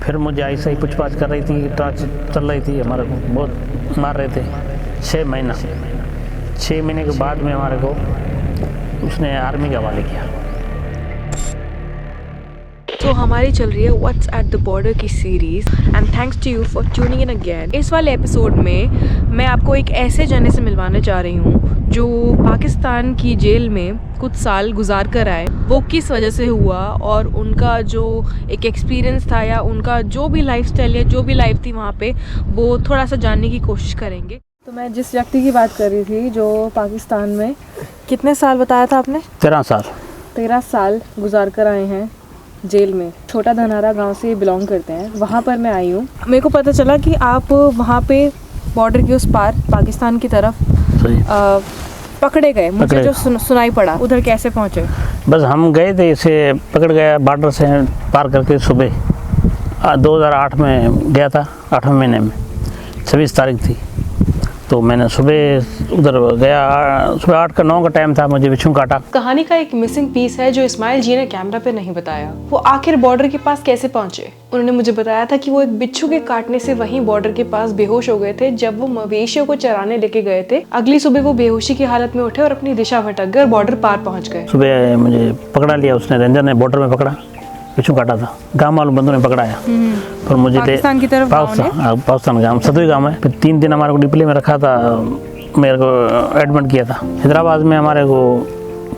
फिर मुझे ऐसे ही पूछताछ कर रही थी, ट्रांच चल रही थी, हमारे को बहुत मार रहे थे। 6 महीने के बाद में हमारे को उसने आर्मी के हवाले किया। तो हमारी चल रही है व्हाट्स एट द बॉर्डर की series and thanks to you for tuning in again. इस वाले एपिसोड में मैं आपको एक ऐसे जने से मिलवाने जा रही हूँ जो पाकिस्तान की जेल में कुछ साल गुजार कर आए। वो किस वजह से हुआ और उनका जो एक एक्सपीरियंस था या उनका जो भी लाइफस्टाइल या जो भी लाइफ थी वहाँ पे, वो थोड़ा सा जानने की कोशिश करेंगे। तो मैं जिस व्यक्ति की बात कर रही थी जो पाकिस्तान में कितने साल बताया था आपने? 13 साल गुजार कर आए हैं जेल में। छोटा धनारा गांव से बिलोंग करते हैं, वहाँ पर मैं आई हूँ। मेरे को पता चला कि आप वहाँ पे बॉर्डर के उस पार पाकिस्तान की तरफ पकड़े गए। मुझे जो सुनाई पड़ा, उधर कैसे पहुँचे? बस हम गए थे, इसे पकड़ गया बॉर्डर से पार करके। सुबह 2008 में गया था, 8वें महीने में 26 तारीख थी। तो मैंने सुबह उधर गया, सुबह 8 का 9 का टाइम था, मुझे बिच्छू काटा। कहानी का एक मिसिंग पीस है जो इस्माइल जी ने कैमरा पे नहीं बताया। वो आखिर बॉर्डर के पास कैसे पहुंचे? उन्होंने मुझे बताया था कि वो एक बिच्छू के काटने से वहीं बॉर्डर के पास बेहोश हो गए थे जब वो मवेशियों को चराने लेके गए थे। अगली सुबह वो बेहोशी की हालत में उठे और अपनी दिशा भटक गए और बॉर्डर पार पहुंच गए। सुबह मुझे पकड़ा लिया उसने, रेंजर ने बॉर्डर में पकड़ा, बिच्छू काटा था। गाँव वालों बंधुओं ने पकड़ाया, फिर मुझे पाकिस्तान की तरफ पाकिस्तान गाँव सदवी गाँव है। फिर 3 दिन हमारे को डिप्ली में रखा था, मेरे को एडमिट किया था हैदराबाद में। हमारे को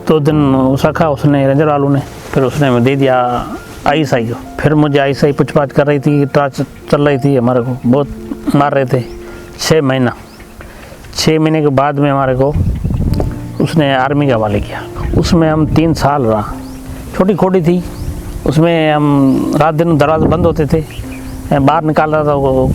2 दिन उस रखा उसने, रेंजर वालों ने। फिर उसने दे दिया ISI को। फिर मुझे ISI पूछताछ कर रही थी, ट्रांच चल रही थी, हमारे को बहुत मार रहे थे। 6 महीने के बाद में हमारे को उसने आर्मी के हवाले किया। उसमें हम 3 साल रहा। छोटी खोटी थी, उसमें हम रात दिन दरवाजे बंद होते थे, बाहर निकालता था, वो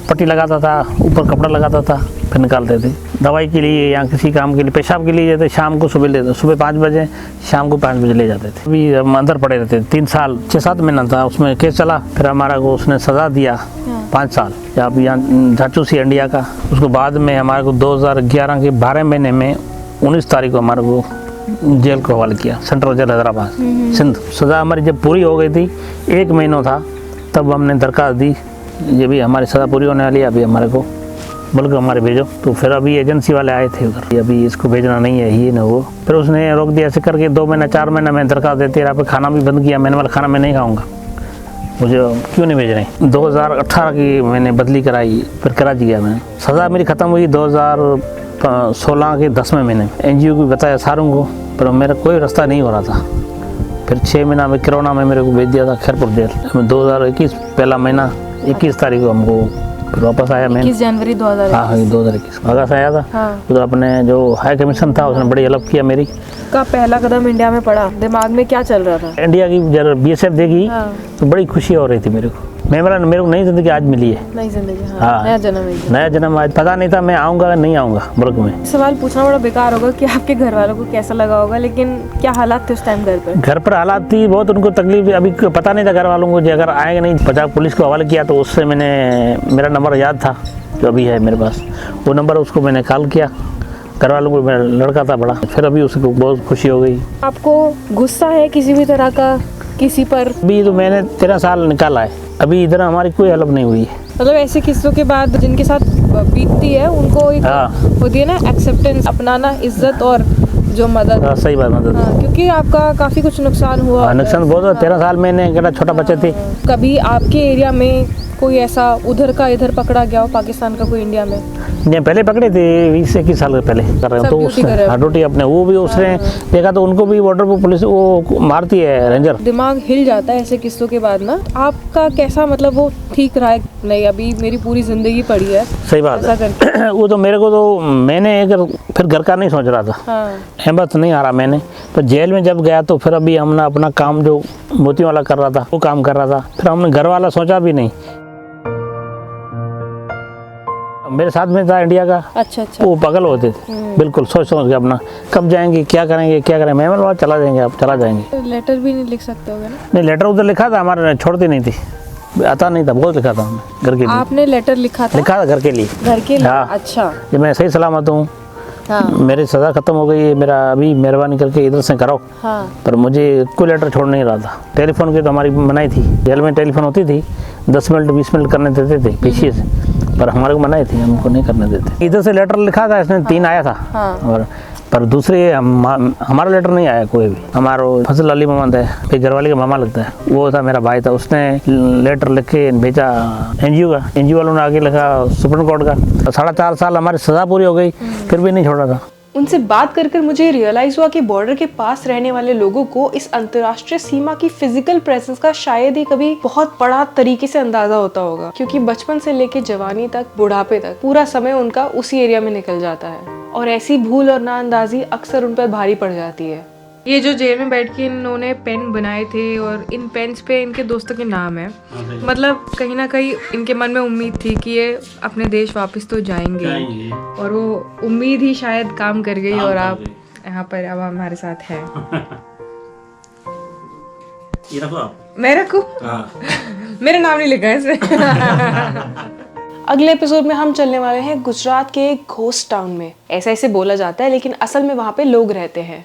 पट्टी लगाता था, ऊपर कपड़ा लगाता था, फिर निकालते थे। दवाई के लिए या किसी काम के लिए, पेशाब के लिए जाते, शाम को सुबह 5 बजे, शाम को 5 बजे ले जाते थे। अभी हम अंदर पड़े रहते थे। 3 साल 6-7 महीना था उसमें केस चला। फिर हमारा को उसने सज़ा दिया 5 साल आप यहाँ झाचू सी इंडिया का। उसको बाद में हमारे को 2011 के 12 महीने में 19 तारीख को हमारे को जेल को हवाले किया, सेंट्रल जेल हैदराबाद सिंध। सज़ा हमारी जब पूरी हो गई थी, 1 महीना था, तब हमने दरखास्त दी ये भी हमारी सज़ा पूरी होने वाली है, अभी हमारे को मुल्क हमारे भेजो। तो फिर अभी एजेंसी वाले आए थे उधर, अभी इसको भेजना नहीं है, ये ना वो। फिर उसने रोक दिया। ऐसे करके 2 महीना 4 महीना मैं दरखास्त देते रहा। फिर खाना भी बंद किया, मैंने वाला खाना मैं नहीं खाऊंगा, मुझे क्यों नहीं भेज रहे। 2018 की मैंने बदली कराई, फिर कराची गया मैं। सज़ा मेरी ख़त्म हुई 2016 के 10वें महीने। NGO को बताया सारों को, पर मेरा कोई रास्ता नहीं हो रहा था। फिर 6 महीना में कोरोना में मेरे को भेज दिया था खैरपुर जेल। 2021 पहला महीना 21 तारीख को हमको फिर वापस आया। मैं 21 जनवरी 2021 अगस्त आया था। हाँ। तो अपने जो हाई कमीशन था उसने बड़ी हेल्प किया मेरी। का पहला कदम इंडिया में पड़ा, दिमाग में क्या चल रहा था? इंडिया की जब BSF देखी तो बड़ी खुशी हो रही थी मेरे को। मेरे को नई ज़िंदगी आज मिली है, नई जिंदगी। हाँ, नया जन्म आज। पता नहीं था मैं आऊँगा नहीं आऊँगा मुल्क में। सवाल पूछना बड़ा बेकार होगा कि आपके घर वालों को कैसा लगा होगा, लेकिन क्या हालात थे उस टाइम घर पर? घर पर हालात थी बहुत, उनको तकलीफ। अभी पता नहीं था घर वालों को, अगर आएगा नहीं। पंजाब पुलिस को हवाले किया तो उससे मेरा नंबर याद था जो अभी है मेरे पास, वो नंबर उसको मैंने कॉल किया। घर वालों को, मेरा लड़का था बड़ा, फिर अभी उसको बहुत खुशी हो गई। आपको गुस्सा है किसी भी तरह का किसी पर? अभी तो मैंने 13 साल निकाला है, अभी इधर हमारी कोई हेल्प नहीं हुई है। मतलब ऐसे किस्सों के बाद जिनके साथ बीतती है उनको एक होती है ना एक्सेप्टेंस, अपनाना, इज्जत और जो मदद। सही बात, मदद। क्योंकि आपका काफी कुछ नुकसान हुआ। नुकसान बहुत हुआ। 13 साल मैंने छोटा बच्चे थे। कभी आपके एरिया में कोई ऐसा उधर का इधर पकड़ा गया हो, पाकिस्तान का कोई इंडिया में? नहीं, पहले पकड़े थे 20-21 साल पहले कर रहे हो। तो उसने ड्यूटी अपने वो भी उसने देखा तो उनको भी बॉर्डर पर पुलिस वो मारती है, रेंजर। दिमाग हिल जाता है ऐसे किस्सों के बाद ना। आपका कैसा, मतलब वो ठीक रहा है नहीं? अभी मेरी पूरी जिंदगी पड़ी है। सही बात है। वो तो मेरे को तो मैंने फिर घर का नहीं सोच रहा था, हिम्मत नहीं आ रहा मैंने। तो जेल में जब गया तो फिर अभी हमने अपना काम जो मोती वाला कर रहा था वो काम कर रहा था। फिर हमने घर वाला सोचा भी नहीं। मेरे साथ में था इंडिया का। अच्छा। वो पागल होते थे बिल्कुल, सोच के अपना कब जाएंगे, क्या करेंगे। मैं बोला चला जाएंगे, आप चला जाएंगे। लेटर भी नहीं लिख सकते होगे ना? नहीं, लेटर उधर लिखा था, हमारे छोड़ती नहीं थी, आता नहीं था, बहुत लिखा था घर के लिए। आपने लेटर लिखा था घर के लिए? हाँ। अच्छा। जब मैं सही सलामत हूँ, मेरी सज़ा ख़त्म हो गई है, मेरा अभी मेहरबानी करके इधर से करो। पर मुझे कोई लेटर छोड़ नहीं रहा था। टेलीफोन की तो हमारी मनाही थी, जेल में टेलीफोन होती थी, 10 मिनट 20 मिनट करने देते थे पीछे से, पर हमारे को मनाई थी, हमको नहीं करने देते। इधर से लेटर लिखा था, इसमें 3 आया था। हाँ। और पर दूसरे हमारा लेटर नहीं आया कोई भी। हमारा फजल अली मोहम्मद है, फिर घरवाले का मामा लगता है, वो था मेरा भाई था, उसने लेटर लिख के भेजा एनजीओ का। एनजीओ वालों ने आगे लिखा सुप्रीम कोर्ट का। 4.5 साल हमारी सज़ा पूरी हो गई, फिर भी नहीं छोड़ा था। उनसे बात कर कर मुझे रियलाइज हुआ कि बॉर्डर के पास रहने वाले लोगों को इस अंतर्राष्ट्रीय सीमा की फिजिकल प्रेजेंस का शायद ही कभी बहुत बड़ा तरीके से अंदाजा होता होगा, क्योंकि बचपन से लेके जवानी तक, बुढ़ापे तक पूरा समय उनका उसी एरिया में निकल जाता है, और ऐसी भूल और नाअंदाजी अक्सर उन पर भारी पड़ जाती है। ये जो जेल में बैठ के इन्होंने पेन बनाए थे और इन पेन्स पे इनके दोस्तों के नाम है, मतलब कहीं ना कहीं इनके मन में उम्मीद थी कि ये अपने देश वापस तो जाएंगे, और वो उम्मीद ही शायद काम कर गई, और आप यहाँ पर अब हमारे साथ हैं। ये रखो आप। मैं रखूं? मेरा नाम नहीं लिखा है इसमें। अगले एपिसोड में हम चलने वाले हैं गुजरात के एक घोस्ट टाउन में। ऐसा इसे बोला जाता है, लेकिन असल में वहाँ पे लोग रहते हैं।